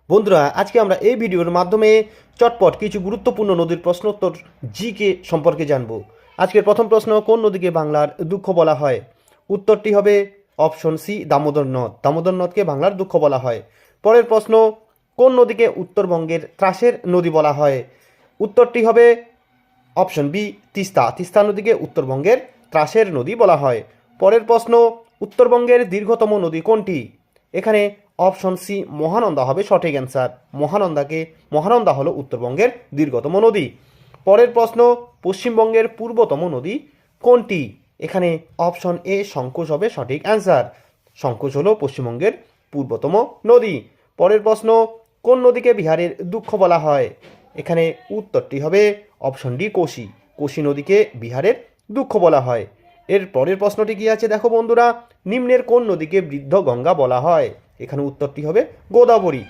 বন্ধুরা, আজকে আমরা এই ভিডিওর মাধ্যমে চটপট কিছু গুরুত্বপূর্ণ নদীর প্রশ্নোত্তর জিকে সম্পর্কে জানব। আজকের প্রথম প্রশ্ন, কোন নদীকে বাংলার দুঃখ বলা হয়? উত্তরটি হবে অপশন সি, দামোদর নদ। দামোদর নদকে বাংলার দুঃখ বলা হয়। পরের প্রশ্ন, কোন নদীকে উত্তরবঙ্গের ত্রাসের নদী বলা হয়? উত্তরটি হবে অপশন বি, তিস্তা। তিস্তা নদীকে উত্তরবঙ্গের ত্রাসের নদী বলা হয়। পরের প্রশ্ন, উত্তরবঙ্গের দীর্ঘতম নদী কোনটি? এখানে অপশন সি, মহানন্দা হবে সঠিক অ্যান্সার। মহানন্দা হলো উত্তরবঙ্গের দীর্ঘতম নদী। পরের প্রশ্ন, পশ্চিমবঙ্গের পূর্বতম নদী কোনটি? এখানে অপশন এ, শঙ্কোষ হবে সঠিক অ্যান্সার। শঙ্কোষ হলো পশ্চিমবঙ্গের পূর্বতম নদী। পরের প্রশ্ন, কোন নদীকে বিহারের দুঃখ বলা হয়? এখানে উত্তরটি হবে অপশন ডি, কোশি। কোশি নদীকে বিহারের দুঃখ বলা হয়। এর পরের প্রশ্নটি কি আছে দেখো বন্ধুরা, নিম্নের কোন নদীকে বৃদ্ধ গঙ্গা বলা হয়? এখানে উত্তরটি হবে গোদাবরী।